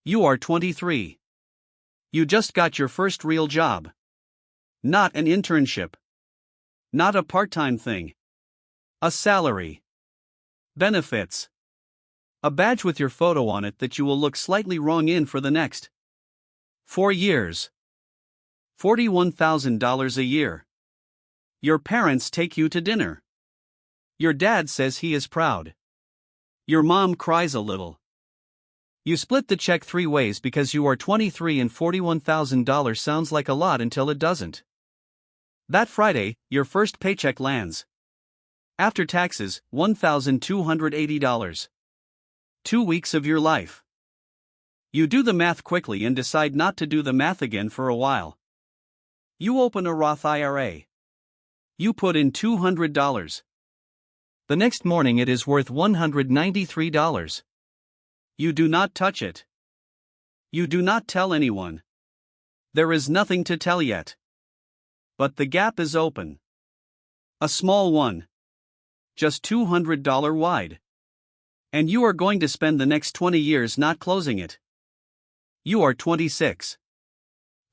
You are 23. You just got your first real job. Not an internship. Not a part-time thing. A salary. Benefits. A badge with your photo on it that you will look slightly wrong in for the next 4 years. $41,000 a year. Your parents take you to dinner. Your dad says he is proud. Your mom cries a little. You split the check 3 ways because you are 23 and $41,000 sounds like a lot until it doesn't. That Friday, your first paycheck lands. After taxes, $1,280. 2 weeks of your life. You do the math quickly and decide not to do the math again for a while. You open a Roth IRA. You put in $200. The next morning it is worth $193. You do not touch it. You do not tell anyone. There is nothing to tell yet. But the gap is open. A small one. Just $200 wide. And you are going to spend the next 20 years not closing it. You are 26.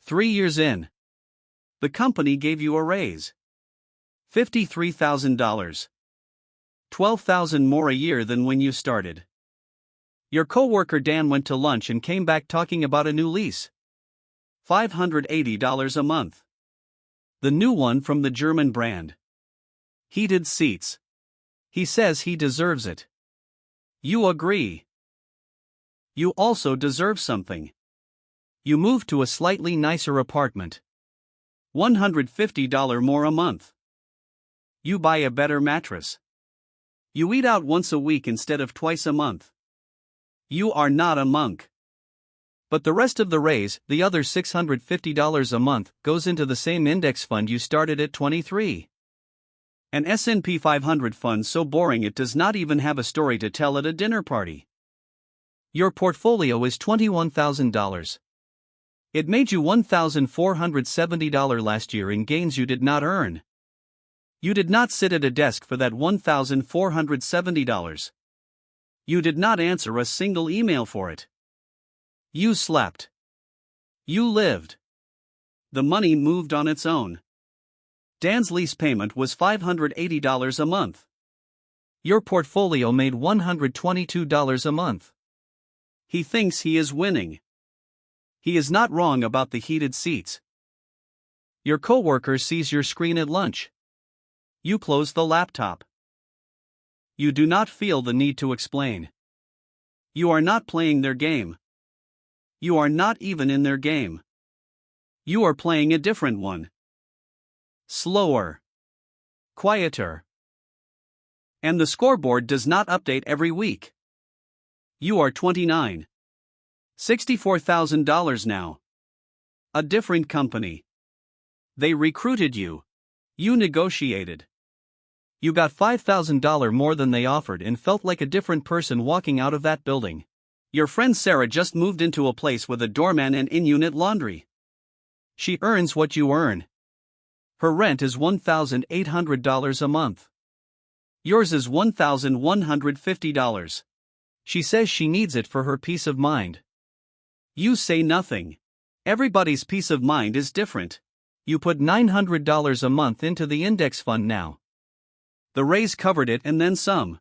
3 years in. The company gave you a raise. $53,000. $12,000 more a year than when you started. Your coworker Dan went to lunch and came back talking about a new lease. $580 a month. The new one from the German brand. Heated seats. He says he deserves it. You agree. You also deserve something. You move to a slightly nicer apartment. $150 more a month. You buy a better mattress. You eat out once a week instead of twice a month. You are not a monk. But the rest of the raise, the other $650 a month, goes into the same index fund you started at 23. An S&P 500 fund so boring it does not even have a story to tell at a dinner party. Your portfolio is $21,000. It made you $1,470 last year in gains you did not earn. You did not sit at a desk for that $1,470. You did not answer a single email for it. You slept. You lived. The money moved on its own. Dan's lease payment was $580 a month. Your portfolio made $122 a month. He thinks he is winning. He is not wrong about the heated seats. Your coworker sees your screen at lunch. You close the laptop. You do not feel the need to explain. You are not playing their game. You are not even in their game. You are playing a different one. Slower. Quieter. And the scoreboard does not update every week. You are 29. $64,000 now. A different company. They recruited you. You negotiated. You got $5,000 more than they offered and felt like a different person walking out of that building. Your friend Sarah just moved into a place with a doorman and in-unit laundry. She earns what you earn. Her rent is $1,800 a month. Yours is $1,150. She says she needs it for her peace of mind. You say nothing. Everybody's peace of mind is different. You put $900 a month into the index fund now. The raise covered it and then some.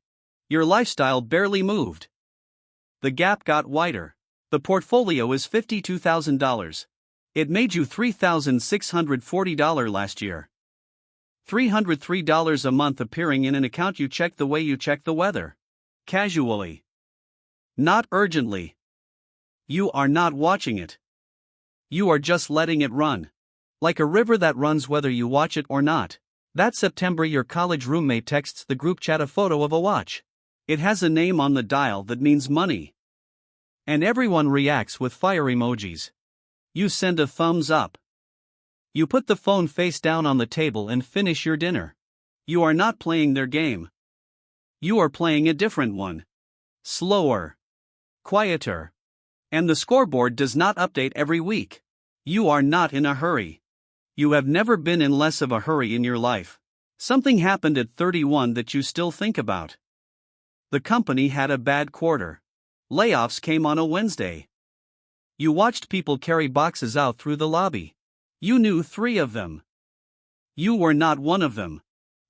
Your lifestyle barely moved. The gap got wider. The portfolio is $52,000. It made you $3,640 last year. $303 a month appearing in an account you check the way you check the weather. Casually. Not urgently. You are not watching it. You are just letting it run. Like a river that runs whether you watch it or not. That September your college roommate texts the group chat a photo of a watch. It has a name on the dial that means money. And everyone reacts with fire emojis. You send a thumbs up. You put the phone face down on the table and finish your dinner. You are not playing their game. You are playing a different one. Slower. Quieter. And the scoreboard does not update every week. You are not in a hurry. You have never been in less of a hurry in your life. Something happened at 31 that you still think about. The company had a bad quarter. Layoffs came on a Wednesday. You watched people carry boxes out through the lobby. You knew 3 of them. You were not one of them.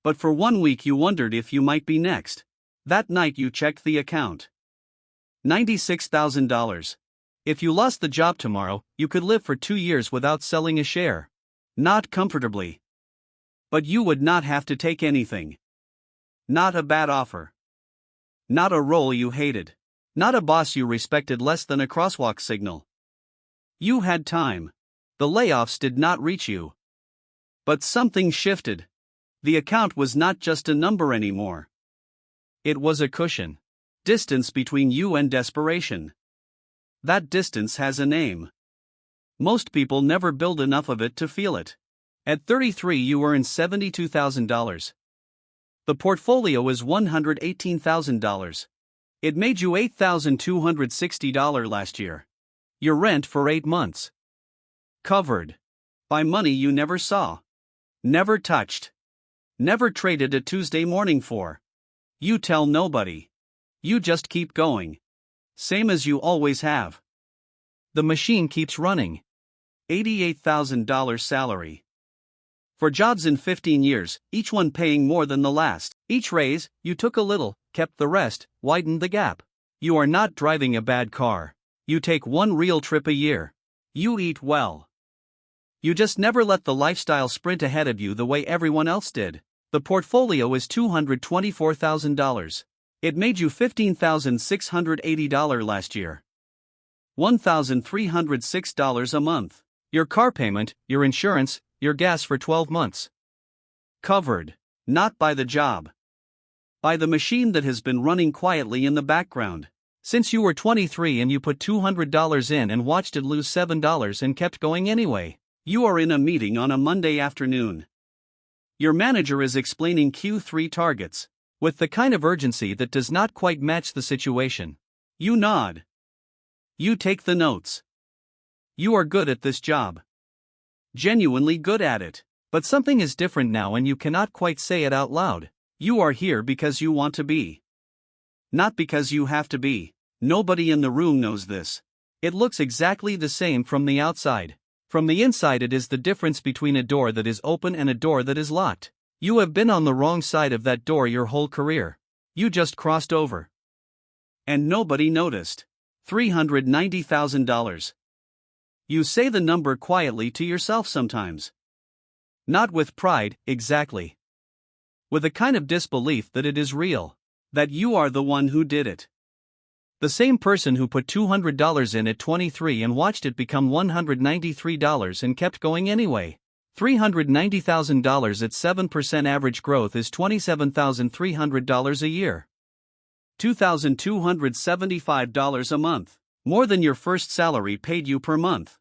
But for 1 week you wondered if you might be next. That night you checked the account. $96,000. If you lost the job tomorrow, you could live for 2 years without selling a share. Not comfortably. But you would not have to take anything. Not a bad offer. Not a role you hated. Not a boss you respected less than a crosswalk signal. You had time. The layoffs did not reach you. But something shifted. The account was not just a number anymore. It was a cushion. Distance between you and desperation. That distance has a name. Most people never build enough of it to feel it. At 33 you earn $72,000. The portfolio is $118,000. It made you $8,260 last year. Your rent for 8 months. Covered. By money you never saw. Never touched. Never traded a Tuesday morning for. You tell nobody. You just keep going. Same as you always have. The machine keeps running. $88,000 salary. For jobs in 15 years, each one paying more than the last. Each raise, you took a little, kept the rest, widened the gap. You are not driving a bad car. You take 1 real trip a year. You eat well. You just never let the lifestyle sprint ahead of you the way everyone else did. The portfolio is $224,000. It made you $15,680 last year. $1,306 a month. Your car payment, your insurance, your gas for 12 months. Covered. Not by the job. By the machine that has been running quietly in the background. Since you were 23 and you put $200 in and watched it lose $7 and kept going anyway. You are in a meeting on a Monday afternoon. Your manager is explaining Q3 targets, with the kind of urgency that does not quite match the situation. You nod. You take the notes. You are good at this job. Genuinely good at it. But something is different now and you cannot quite say it out loud. You are here because you want to be. Not because you have to be. Nobody in the room knows this. It looks exactly the same from the outside. From the inside it is the difference between a door that is open and a door that is locked. You have been on the wrong side of that door your whole career. You just crossed over. And nobody noticed. $390,000. You say the number quietly to yourself sometimes. Not with pride, exactly. With a kind of disbelief that it is real. That you are the one who did it. The same person who put $200 in at 23 and watched it become $193 and kept going anyway. $390,000 at 7% average growth is $27,300 a year. $2,275 a month. More than your first salary paid you per month.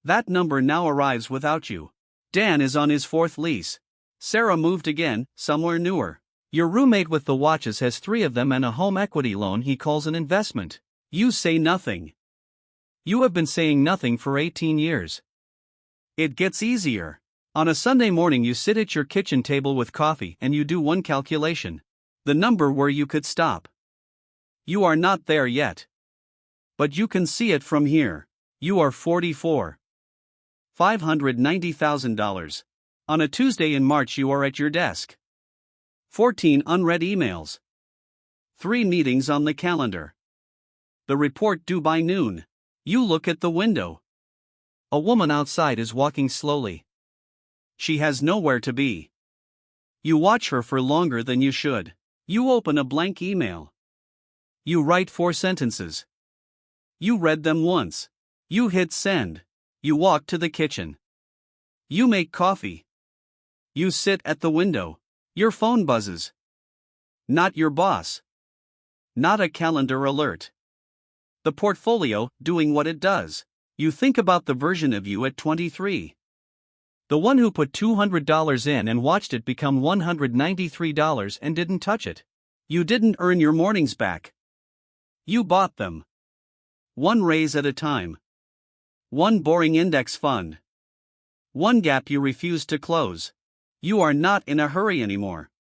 That number now arrives without you. Dan is on his 4th lease. Sarah moved again, somewhere newer. Your roommate with the watches has 3 of them and a home equity loan he calls an investment. You say nothing. You have been saying nothing for 18 years. It gets easier. On a Sunday morning you sit at your kitchen table with coffee and you do one calculation. The number where you could stop. You are not there yet. But you can see it from here. You are 44. $590,000. On a Tuesday in March you are at your desk. 14 unread emails. 3 meetings on the calendar. The report due by noon. You look at the window. A woman outside is walking slowly. She has nowhere to be. You watch her for longer than you should. You open a blank email. You write 4 sentences. You read them once. You hit send. You walk to the kitchen. You make coffee. You sit at the window. Your phone buzzes. Not your boss. Not a calendar alert. The portfolio, doing what it does. You think about the version of you at 23. The one who put $200 in and watched it become $193 and didn't touch it. You didn't earn your mornings back. You bought them. 1 raise at a time. 1 boring index fund. 1 gap you refused to close. You are not in a hurry anymore.